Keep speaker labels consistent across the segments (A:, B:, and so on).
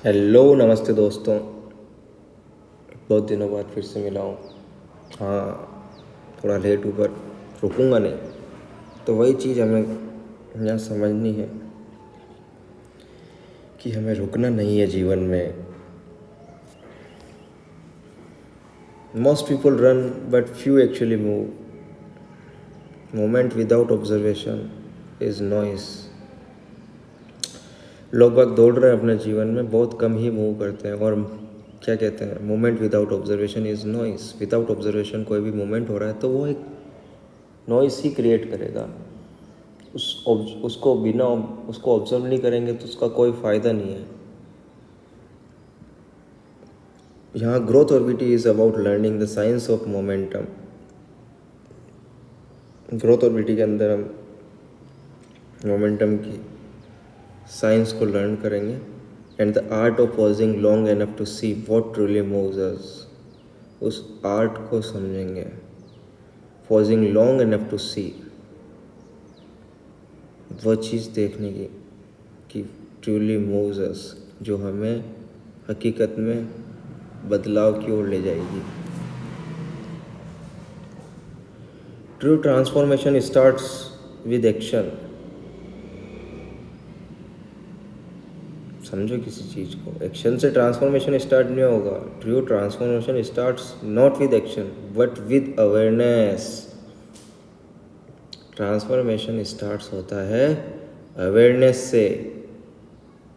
A: Hello नमस्ते दोस्तों। बहुत दिनों बाद फिर से मिला हूँ। हाँ, थोड़ा लेट हूँ पर रुकूंगा नहीं। तो वही चीज़ हमें यहाँ समझनी है कि हमें रुकना नहीं है जीवन में। Most people run but few actually move. Moment without observation is noise. लोग बाग दौड़ रहे हैं अपने जीवन में, बहुत कम ही मूव करते हैं। और क्या कहते हैं, moment without observation is noise. Without observation कोई भी मोमेंट हो रहा है तो वो एक नॉइस ही क्रिएट करेगा। उसको बिना उसको ऑब्जर्व नहीं करेंगे तो उसका कोई फ़ायदा नहीं है। यहाँ growth orbity is about learning the science of momentum. Growth orbity के अंदर हम मोमेंटम की साइंस को लर्न करेंगे and the art of pausing long enough to see what truly moves us. उस आर्ट को समझेंगे, pausing long enough to see, वो चीज़ देखने की कि ट्रूली मूव्स अस, जो हमें हकीकत में बदलाव की ओर ले जाएगी। True transformation starts with action. समझो किसी चीज़ को, एक्शन से ट्रांसफॉर्मेशन स्टार्ट नहीं होगा। True transformation starts not with action but with awareness. Transformation starts होता है अवेयरनेस से,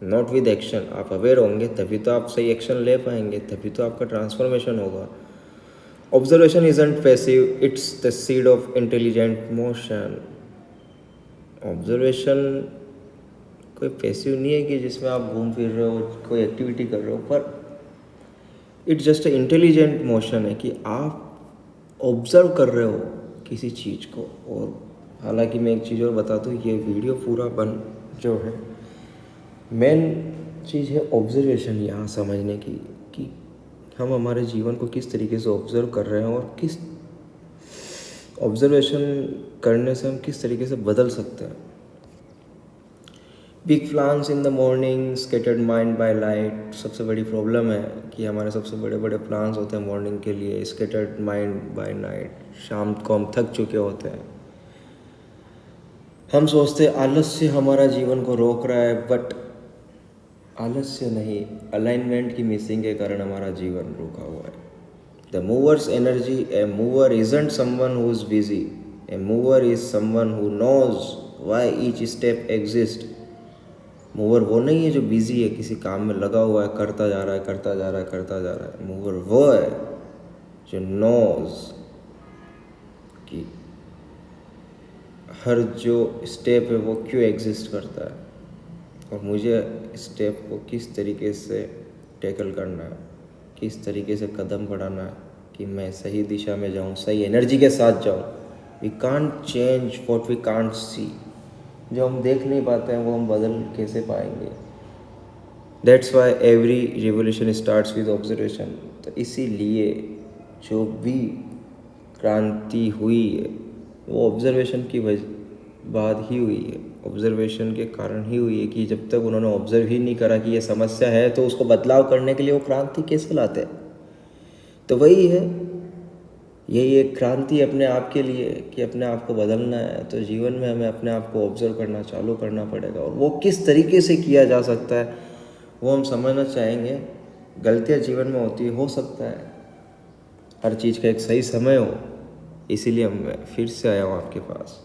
A: नॉट विद एक्शन। आप अवेयर होंगे तभी तो आप सही एक्शन ले पाएंगे, तभी तो आपका ट्रांसफॉर्मेशन होगा। Observation isn't passive, it's the seed of intelligent motion. Observation कोई पैसिव नहीं है कि जिसमें आप घूम फिर रहे हो, कोई एक्टिविटी कर रहे हो, पर इट्स जस्ट इंटेलिजेंट मोशन है कि आप ऑब्जर्व कर रहे हो किसी चीज़ को। और हालांकि मैं एक चीज़ और बता दूँ, ये वीडियो पूरा बन जो है, मेन चीज़ है ऑब्जर्वेशन। यहाँ समझने की कि हम हमारे जीवन को किस तरीके से ऑब्जर्व कर रहे हैं और किस ऑब्जर्वेशन करने से हम किस तरीके से बदल सकते हैं। Big plans in the morning, scattered mind by light. सबसे बड़ी प्रॉब्लम है कि हमारे सबसे बड़े बड़े प्लान्स होते हैं मॉर्निंग के लिए, स्केटर्ड माइंड बाय नाइट। शाम को हम थक चुके होते हैं। हम सोचते हैं आलस्य हमारा जीवन को रोक रहा है, बट आलस्य नहीं, अलाइनमेंट की मिसिंग के कारण हमारा जीवन रुका हुआ है। The movers energy, a mover isn't someone who is busy, a mover is someone who knows why each step exist. Mover वो नहीं है जो बिजी है, किसी काम में लगा हुआ है, करता जा रहा है, करता जा रहा है, करता जा रहा है। मूवर वो है जो नोज कि हर जो स्टेप है वो क्यों एग्जिस्ट करता है और मुझे स्टेप को किस तरीके से टैकल करना है, किस तरीके से कदम बढ़ाना है कि मैं सही दिशा में जाऊँ, सही एनर्जी के साथ जाऊँ। We can't change what we can't see. जो हम देख नहीं पाते हैं वो हम बदल कैसे पाएंगे। That's why every revolution starts with observation. तो इसीलिए जो भी क्रांति हुई है वो ऑब्जर्वेशन की बाद ही हुई है, ऑब्जर्वेशन के कारण ही हुई है। कि जब तक उन्होंने ऑब्जर्व ही नहीं करा कि ये समस्या है तो उसको बदलाव करने के लिए वो क्रांति कैसे लाते हैं। तो वही है, यही एक क्रांति अपने आप के लिए कि अपने आप को बदलना है तो जीवन में हमें अपने आप को ऑब्जर्व करना चालू करना पड़ेगा। और वो किस तरीके से किया जा सकता है वो हम समझना चाहेंगे। गलतियाँ जीवन में होती हो सकता है, हर चीज़ का एक सही समय हो, इसीलिए मैं फिर से आया हूँ आपके पास।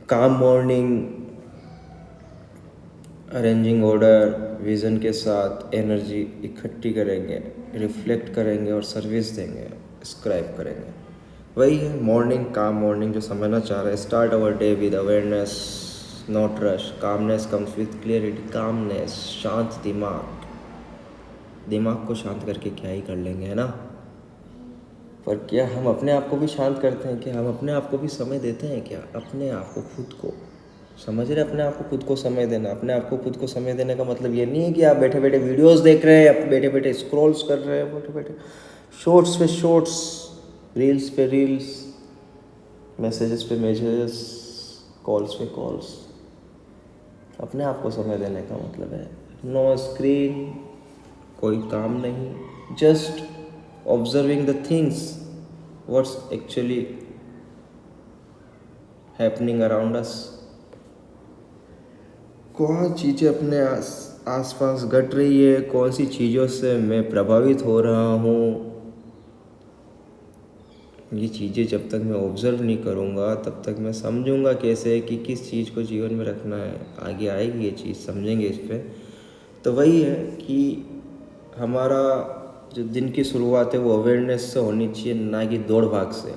A: काम मॉर्निंग, अरेंजिंग ऑर्डर, विज़न के साथ एनर्जी इकट्ठी करेंगे, रिफ्लेक्ट करेंगे और सर्विस देंगे, स्क्राइब करेंगे। वही है मॉर्निंग, काम मॉर्निंग जो समझना चाह रहे हैं। Start our day with awareness, not rush. Calmness comes with clarity. Calmness, शांत दिमाग। दिमाग को शांत करके क्या ही कर लेंगे, है ना। पर क्या हम अपने आप को भी शांत करते हैं? क्या हम अपने आप को भी समय देते हैं? क्या अपने आप को, खुद को समझ रहे? अपने आप को खुद को समय देना। अपने आप को खुद को समय देने का मतलब ये नहीं है कि आप बैठे बैठे वीडियोस देख रहे हैं, आप बैठे बैठे स्क्रॉल्स कर रहे हैं, बैठे बैठे शॉर्ट्स पे शॉर्ट्स, रील्स पे रील्स, मैसेजेस पे मैसेजेस, कॉल्स पे कॉल्स। अपने आप को समय देने का मतलब है नो स्क्रीन, कोई काम नहीं, just observing the things what's actually happening around us. कौन चीज़ें अपने आसपास घट रही है, कौन सी चीज़ों से मैं प्रभावित हो रहा हूँ, ये चीज़ें जब तक मैं ऑब्ज़र्व नहीं करूँगा तब तक मैं समझूंगा कैसे कि किस चीज़ को जीवन में रखना है। आगे आएगी ये चीज़, समझेंगे इस पर। तो वही है कि हमारा जो दिन की शुरुआत है वो अवेयरनेस से होनी चाहिए, ना कि दौड़ भाग से।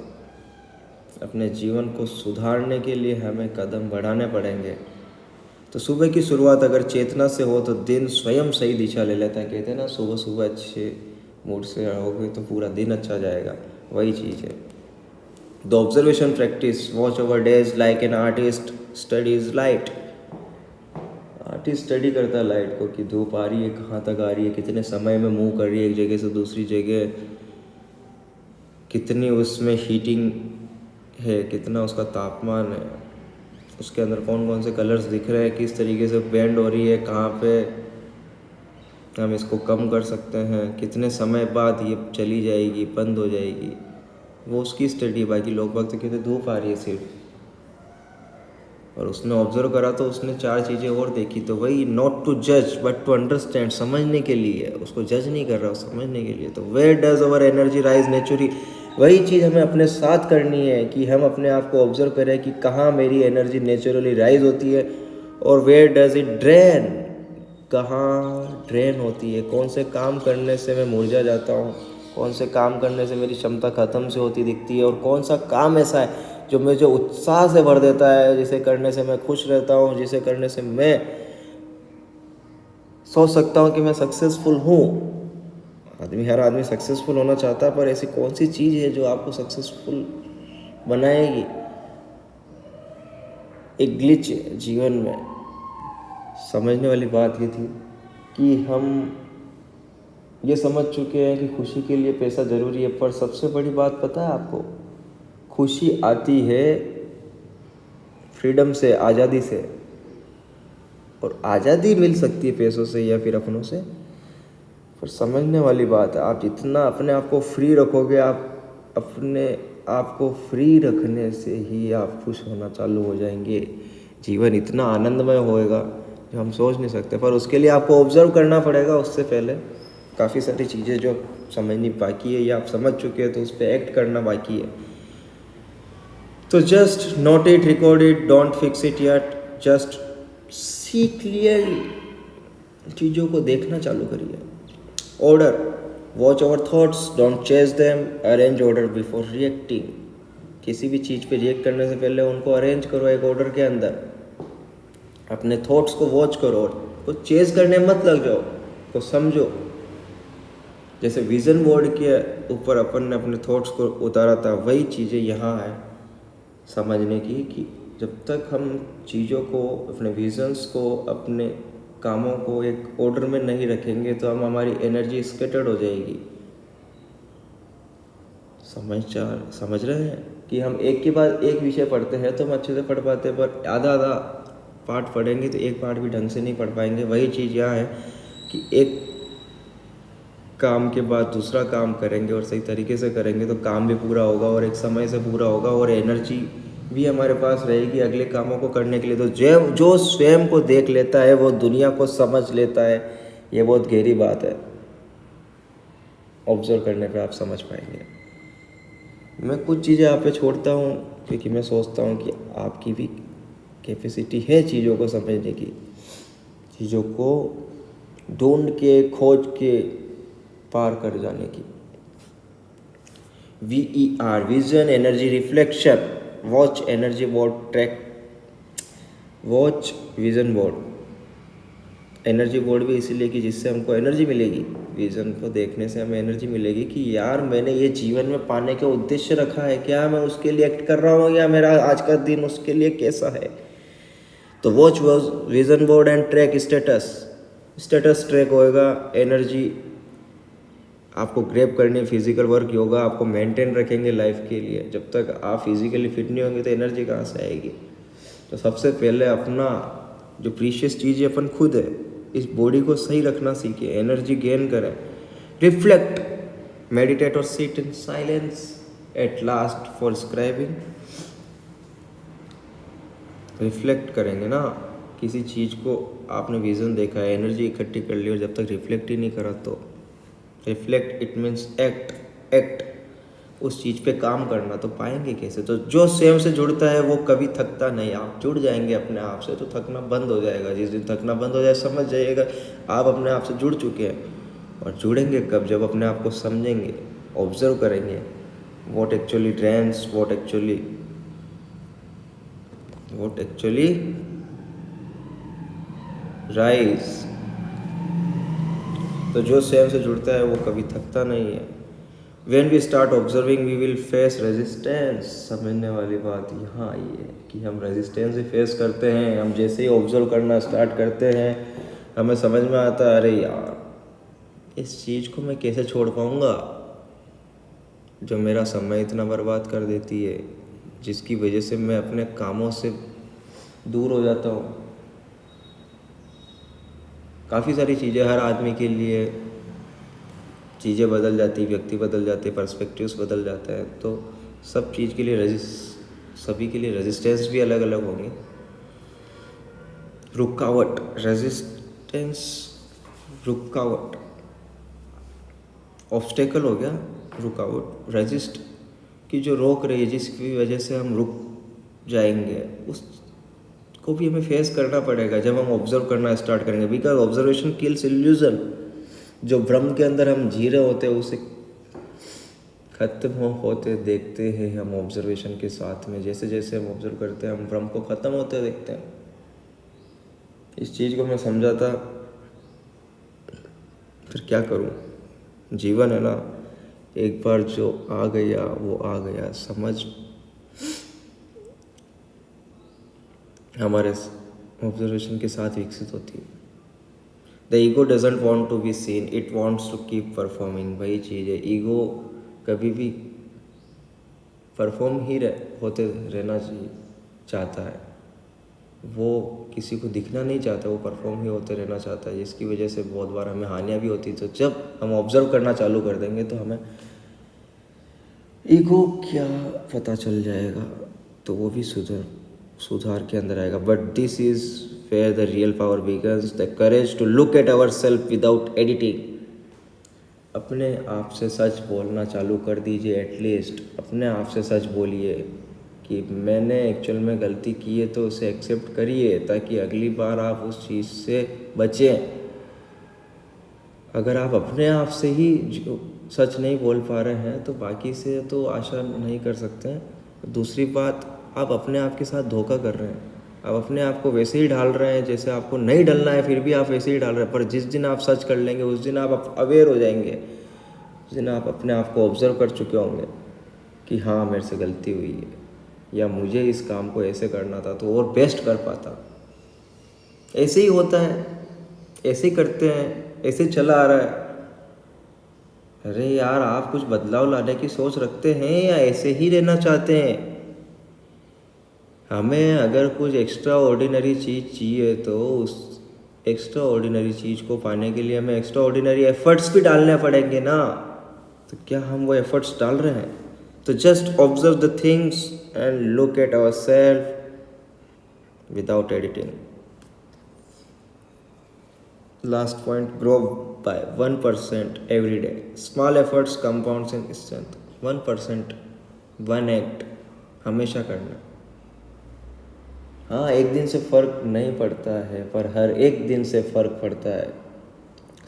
A: अपने जीवन को सुधारने के लिए हमें कदम बढ़ाने पड़ेंगे। तो सुबह की शुरुआत अगर चेतना से हो तो दिन स्वयं सही दिशा ले लेता है। कहते हैं ना, सुबह सुबह अच्छे मूड से रहोगे तो पूरा दिन अच्छा जाएगा। वही चीज़ है। The observation practice watch over days like an artist studies light. Artist study करता है लाइट को कि धूप आ रही है, कहाँ तक आ रही है, कितने समय में मूव कर रही है एक जगह से दूसरी जगह, कितनी उसमें हीटिंग है, कितना उसका तापमान है, उसके अंदर कौन कौन से कलर्स दिख रहे हैं, किस तरीके से बेंड हो रही है, कहाँ पे हम इसको कम कर सकते हैं, कितने समय बाद ये चली जाएगी, बंद हो जाएगी। वो उसकी स्टडी। बाकी लोग वक्त तो कहते धूप आ रही है सिर्फ, और उसने ऑब्जर्व करा तो उसने 4 चीज़ें और देखी। तो वही नॉट टू जज बट टू अंडरस्टैंड, समझने के लिए। उसको जज नहीं कर रहा, समझने के लिए। तो where does our energy rise naturally, वही चीज़ हमें अपने साथ करनी है कि हम अपने आप को ऑब्जर्व करें कि कहाँ मेरी एनर्जी नेचुरली राइज होती है और वेयर डज इट ड्रेन, कहाँ ड्रेन होती है। कौन से काम करने से मैं मुरझा जाता हूँ, कौन से काम करने से मेरी क्षमता ख़त्म से होती दिखती है, और कौन सा काम ऐसा है जो मुझे उत्साह से भर देता है, जिसे करने से मैं खुश रहता हूँ, जिसे करने से मैं सोच सकता हूँ कि मैं सक्सेसफुल हूँ। हर आदमी सक्सेसफुल होना चाहता है, पर ऐसी कौन सी चीज़ है जो आपको सक्सेसफुल बनाएगी। एक ग्लिच जीवन में समझने वाली बात ये थी कि हम ये समझ चुके हैं कि खुशी के लिए पैसा ज़रूरी है, पर सबसे बड़ी बात पता है आपको, खुशी आती है फ्रीडम से, आज़ादी से। और आज़ादी मिल सकती है पैसों से या फिर अपनों से, पर समझने वाली बात है, आप जितना अपने आप को फ्री रखोगे, आप अपने आप को फ्री रखने से ही आप खुश होना चालू हो जाएंगे। जीवन इतना आनंदमय होएगा जो हम सोच नहीं सकते, पर उसके लिए आपको ऑब्जर्व करना पड़ेगा। उससे पहले काफ़ी सारी चीज़ें जो समझनी बाकी है या आप समझ चुके हैं तो उस पर एक्ट करना बाकी है। तो just note it, record it, don't fix it yet, just see clearly, चीज़ों को देखना चालू करिए। Order, watch over thoughts, don't chase them, arrange order before reacting. किसी भी चीज़ पे रिएक्ट करने से पहले उनको अरेंज करो एक ऑर्डर के अंदर। अपने थॉट्स को वॉच करो और कुछ चेज करने मत लग जाओ, को समझो। जैसे विजन बोर्ड के ऊपर अपन ने अपने थॉट्स को उतारा था, वही चीज़ें यहाँ है समझने की कि जब तक हम चीज़ों को, अपने विजन्स को, अपने कामों को एक ऑर्डर में नहीं रखेंगे तो हमारी एनर्जी स्कैटर्ड हो जाएगी। समझ रहे हैं कि हम एक के बाद एक विषय पढ़ते हैं तो हम अच्छे से पढ़ पाते हैं, पर आधा आधा पार्ट पढ़ेंगे तो एक पार्ट भी ढंग से नहीं पढ़ पाएंगे। वही चीज़ यहाँ है कि एक काम के बाद दूसरा काम करेंगे और सही तरीके से करेंगे तो काम भी पूरा होगा और एक समय से पूरा होगा और एनर्जी भी हमारे पास रहेगी अगले कामों को करने के लिए। तो जो स्वयं को देख लेता है वो दुनिया को समझ लेता है। ये बहुत गहरी बात है, ऑब्जर्व करने पे आप समझ पाएंगे। मैं कुछ चीज़ें आप पे छोड़ता हूँ क्योंकि मैं सोचता हूँ कि आपकी भी कैपेसिटी है चीज़ों को समझने की, चीज़ों को ढूंढ के, खोज के पार कर जाने की। VER, vision, energy, reflection, watch, energy board, track, watch, vision board. Energy board भी इसीलिए कि जिससे हमको एनर्जी मिलेगी, विजन को देखने से हमें एनर्जी मिलेगी कि यार मैंने ये जीवन में पाने का उद्देश्य रखा है, क्या मैं उसके लिए एक्ट कर रहा हूँ या मेरा आज का दिन उसके लिए कैसा है। तो watch, vision board and track, status track होएगा। एनर्जी आपको ग्रैब करनी है, फिजिकल वर्क, योगा आपको मेंटेन रखेंगे लाइफ के लिए। जब तक आप फिजिकली फिट नहीं होंगे तो एनर्जी कहाँ से आएगी। तो सबसे पहले अपना जो प्रीशियस चीज़ है अपन खुद है, इस बॉडी को सही रखना सीखे, एनर्जी गेन करें, रिफ्लेक्ट, मेडिटेट और sit in silence at last for scribing. Reflect करेंगे ना, किसी चीज़ को आपने विज़न देखा है, एनर्जी इकट्ठी कर ली और जब तक रिफ्लेक्ट ही नहीं करा तो रिफ्लेक्ट इट मीन्स एक्ट उस चीज़ पे काम करना, तो पाएंगे कैसे? तो जो स्वयं से जुड़ता है वो कभी थकता नहीं। आप जुड़ जाएंगे अपने आप से तो थकना बंद हो जाएगा। जिस दिन थकना बंद हो जाए समझ जाइएगा आप अपने आप से जुड़ चुके हैं। और जुड़ेंगे कब? जब अपने आप को समझेंगे, ऑब्जर्व करेंगे, what actually drains, what actually rise। तो जो स्वयं से जुड़ता है वो कभी थकता नहीं है। When we start observing we will face resistance। समझने वाली बात यहाँ आई है कि हम रेजिस्टेंस ही फेस करते हैं। हम जैसे ही ऑब्जर्व करना स्टार्ट करते हैं हमें समझ में आता है अरे यार इस चीज़ को मैं कैसे छोड़ पाऊँगा जो मेरा समय इतना बर्बाद कर देती है, जिसकी वजह से मैं अपने कामों से दूर हो जाता हूँ। काफ़ी सारी चीज़ें हर आदमी के लिए चीज़ें बदल जाती, व्यक्ति बदल जाते, पर्सपेक्टिव्स बदल जाते हैं, तो सब चीज़ के लिए सभी के लिए रेजिस्टेंस भी अलग अलग होंगे। रुकावट, रेजिस्टेंस, रुकावट, ऑब्स्टेकल हो गया, रुकावट, रेजिस्ट की जो रोक रही है, जिसकी वजह से हम रुक जाएंगे, उसको भी हमें फेस करना पड़ेगा जब हम ऑब्जर्व करना स्टार्ट करेंगे। Because observation kills illusion. जो भ्रम के अंदर हम जी रहे होते हैं उसे खत्म होते देखते हैं हम ऑब्जर्वेशन के साथ में। जैसे जैसे हम ऑब्जर्व करते हैं हम भ्रम को ख़त्म होते देखते हैं। इस चीज़ को मैं समझा था, फिर क्या करूं? जीवन है ना, एक बार जो आ गया वो आ गया। समझ हमारे ऑब्जर्वेशन के साथ विकसित होती है। The ego doesn't want to be seen, it wants to keep performing. वही चीज़ है, ईगो कभी भी परफॉर्म ही होते रहना चाहता है। वो किसी को दिखना नहीं चाहता, वो परफॉर्म ही होते रहना चाहता है, जिसकी वजह से बहुत बार हमें हानियाँ भी होती। तो जब हम ऑब्जर्व करना चालू कर देंगे तो हमें ईगो क्या पता चल जाएगा, तो वो भी सुधार के अंदर आएगा। But this is where the real power begins, the courage to look at our self without editing. अपने आप से सच बोलना चालू कर दीजिए। एटलीस्ट अपने आप से सच बोलिए कि मैंने एक्चुअल में गलती की है, तो उसे एक्सेप्ट करिए ताकि अगली बार आप उस चीज़ से बचें। अगर आप अपने आप से ही जो सच नहीं बोल पा रहे हैं तो बाकी से तो आशा नहीं कर सकते हैं। दूसरी बात, आप अपने आप के साथ धोखा कर रहे हैं। आप अपने आप को वैसे ही ढाल रहे हैं जैसे आपको नहीं डलना है, फिर भी आप वैसे ही डाल रहे हैं। पर जिस दिन आप सच कर लेंगे उस दिन आप अवेयर हो जाएंगे, उस दिन आप अपने आप को ऑब्जर्व कर चुके होंगे कि हाँ मेरे से गलती हुई है, या मुझे इस काम को ऐसे करना था तो और बेस्ट कर पाता। ऐसे ही होता है, ऐसे ही करते हैं, ऐसे चला आ रहा है। अरे यार, आप कुछ बदलाव लाने की सोच रखते हैं या ऐसे ही रहना चाहते हैं? हमें अगर कुछ एक्स्ट्रा ऑर्डिनरी चीज़ चाहिए तो उस एक्स्ट्रा ऑर्डिनरी चीज़ को पाने के लिए हमें एक्स्ट्रा ऑर्डिनरी एफर्ट्स भी डालने पड़ेंगे ना। तो क्या हम वो एफर्ट्स डाल रहे हैं? तो just observe the things and look at our self without editing. Last point, grow by 1% every day. Small efforts compounds in strength. 1%, 1 act हमेशा करना। हाँ, एक दिन से फ़र्क नहीं पड़ता है, पर हर एक दिन से फ़र्क पड़ता है।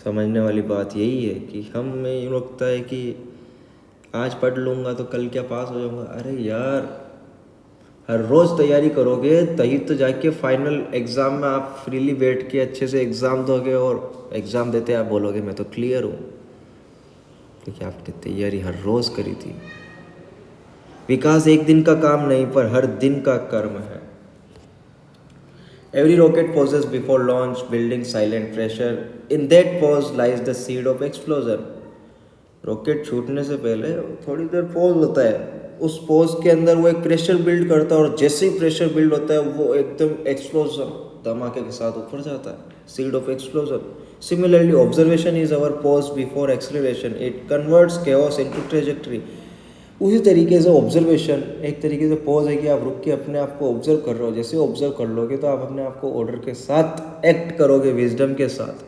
A: समझने वाली बात यही है कि हमें यूँ लगता है कि आज पढ़ लूँगा तो कल क्या पास हो जाऊँगा। अरे यार, हर रोज़ तैयारी करोगे तभी तो जाके फाइनल एग्ज़ाम में आप फ्रीली बैठ के अच्छे से एग्ज़ाम दोगे, और एग्ज़ाम देते आप बोलोगे मैं तो क्लियर हूँ, क्योंकि आपने तैयारी हर रोज़ करी थी। विकास एक दिन का काम नहीं, पर हर दिन का कर्म है। Every rocket pauses before launch, building silent pressure. In that pause lies the seed of explosion. Rocket छूटने से पहले थोड़ी देर पॉज होता है, उस पॉज के अंदर वो एक प्रेशर बिल्ड करता है, और जैसे ही प्रेशर बिल्ड होता है वो एकदम एक्सप्लोजन धमाके के साथ ऊपर जाता है, seed of explosion. Similarly observation is our pause before acceleration, it converts chaos into trajectory. उसी तरीके से ऑब्जर्वेशन एक तरीके से पॉज है कि आप रुक के अपने आप को ऑब्जर्व कर रहे हो। जैसे ऑब्जर्व कर लोगे तो आप अपने आप को ऑर्डर के साथ एक्ट करोगे, विजडम के साथ,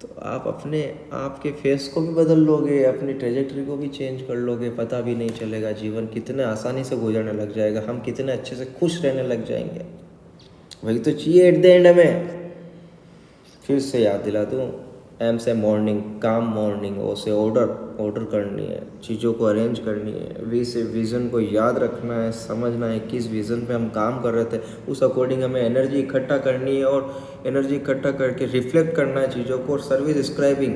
A: तो आप अपने आपके फेस को भी बदल लोगे, अपनी ट्रेजेक्टरी को भी चेंज कर लोगे, पता भी नहीं चलेगा। जीवन कितने आसानी से गुजरने लग जाएगा, हम कितने अच्छे से खुश रहने लग जाएंगे। वही तो चाहिए एट द एंड हमें। फिर से याद दिला दूँ, एम से मॉर्निंग, काम मॉर्निंग, ओ से ऑर्डर करनी है, चीज़ों को अरेंज करनी है, वी से विज़न को याद रखना है, समझना है किस विज़न पे हम काम कर रहे थे, उस अकॉर्डिंग हमें एनर्जी इकट्ठा करनी है और एनर्जी इकट्ठा करके रिफ्लेक्ट करना है चीज़ों को। और सर्विस स्क्राइबिंग,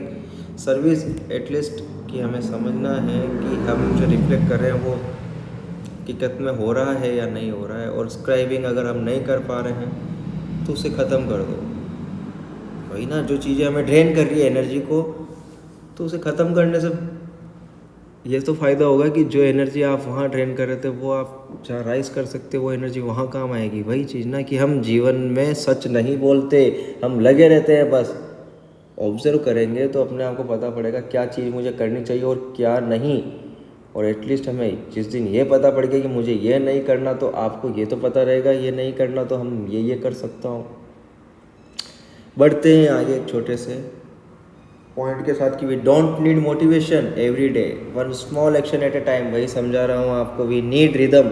A: सर्विस एटलीस्ट कि हमें समझना है कि हम जो रिफ्लेक्ट कर रहे हैं वो हकीकत में हो रहा है या नहीं हो रहा है। और स्क्राइबिंग अगर हम नहीं कर पा रहे हैं तो उसे ख़त्म कर दो। वही ना, जो चीज़ें हमें ड्रेन कर रही है एनर्जी को, तो उसे ख़त्म करने से ये तो फ़ायदा होगा कि जो एनर्जी आप वहाँ ड्रेन कर रहे थे वो आप जहाँ राइज कर सकते हो, वो एनर्जी वहाँ काम आएगी। वही चीज़ ना कि हम जीवन में सच नहीं बोलते, हम लगे रहते हैं बस। ऑब्जर्व करेंगे तो अपने आप को पता पड़ेगा क्या चीज़ मुझे करनी चाहिए और क्या नहीं। और एटलीस्ट हमें जिस दिन ये पता पड़ गया कि मुझे ये नहीं करना, तो आपको ये तो पता रहेगा ये नहीं करना, तो हम ये कर सकता हूँ। बढ़ते हैं आगे एक छोटे से पॉइंट के साथ कि we don't need motivation every day, one small action at a time. वही समझा रहा हूँ आपको, वी नीड रिदम।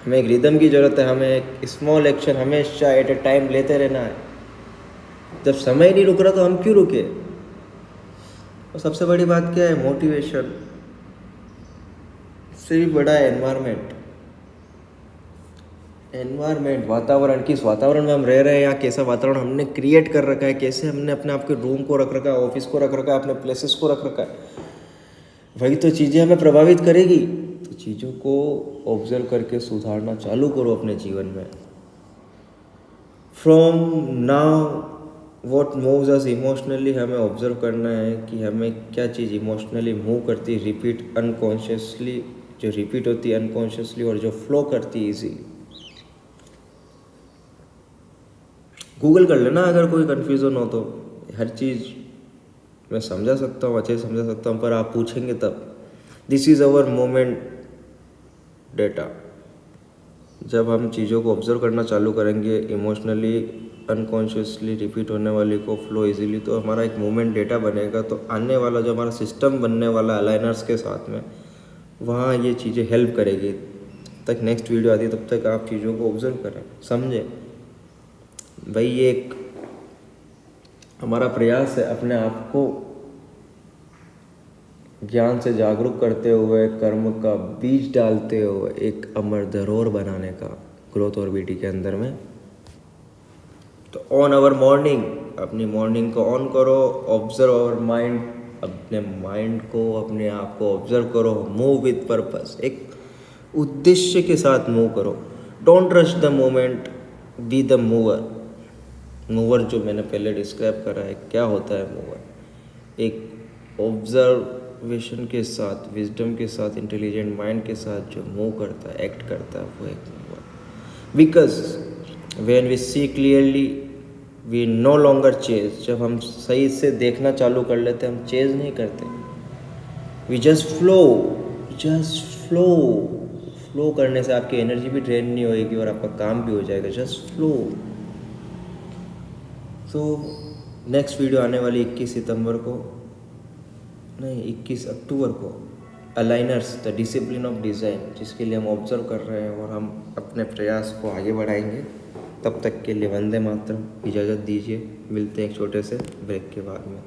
A: हमें एक रिदम की ज़रूरत है, हमें एक स्मॉल एक्शन हमेशा एट ए टाइम लेते रहना है। जब समय नहीं रुक रहा तो हम क्यों रुके। और सबसे बड़ी बात क्या है, मोटिवेशन से भी बड़ा है एनवायरनमेंट। वातावरण, किस वातावरण में हम रह रहे हैं या कैसा वातावरण हमने क्रिएट कर रखा है, कैसे हमने अपने आप के रूम को रख रखा है, ऑफिस को रख रखा है, अपने प्लेसेस को रख रखा है, वही तो चीज़ें हमें प्रभावित करेगी। तो चीज़ों को ऑब्जर्व करके सुधारना चालू करो अपने जीवन में। From now what moves us emotionally, हमें ऑब्जर्व करना है कि हमें क्या चीज़ इमोशनली मूव करती है, रिपीट अनकॉन्शियसली, जो रिपीट होती है अनकॉन्शियसली और जो फ्लो करती है ईजीली। गूगल कर लेना अगर कोई कन्फ्यूज़न हो तो, हर चीज़ मैं समझा सकता हूँ, अच्छे से समझा सकता हूँ, पर आप पूछेंगे तब। This is our moment data. जब हम चीज़ों को ऑब्जर्व करना चालू करेंगे, इमोशनली अनकॉन्शियसली रिपीट होने वाली को फ्लो इजीली, तो हमारा एक मोमेंट डेटा बनेगा। तो आने वाला जो हमारा सिस्टम बनने वाला अलाइनर्स के साथ में, वहाँ ये चीज़ें हेल्प करेगी। तक नेक्स्ट वीडियो आती है, तब तक आप चीज़ों को ऑब्जर्व करें, समझें। भाई ये एक हमारा प्रयास है अपने आप को ज्ञान से जागरूक करते हुए, कर्म का बीज डालते हुए एक अमर धरोहर बनाने का ग्रोथ ऑर्बिटी के अंदर में। तो ऑन आवर मॉर्निंग, अपनी मॉर्निंग को ऑन करो, ऑब्जर्व आवर माइंड, अपने माइंड को, अपने आप को ऑब्जर्व करो, मूव विद पर्पस, एक उद्देश्य के साथ मूव करो। Don't rush the moment, be the mover. Mover जो मैंने पहले डिस्क्राइब करा है, क्या होता है मूवर, एक ऑब्जर्वेशन के साथ, विजडम के साथ, इंटेलिजेंट माइंड के साथ जो मूव करता है, एक्ट करता है, वो एक mover. Because when we see clearly we no longer chase. जब हम सही से देखना चालू कर लेते हैं, हम चेज नहीं करते, वी जस्ट फ्लो। फ्लो करने से आपकी एनर्जी भी ड्रेन नहीं होएगी और आपका काम भी हो जाएगा। Just flow. तो नेक्स्ट वीडियो आने वाली 21 सितंबर को, नहीं 21 अक्टूबर को, aligners the discipline of design, जिसके लिए हम ऑब्जर्व कर रहे हैं और हम अपने प्रयास को आगे बढ़ाएंगे। तब तक के लिए वंदे मातरम, इजाज़त दीजिए। मिलते हैं एक छोटे से ब्रेक के बाद में।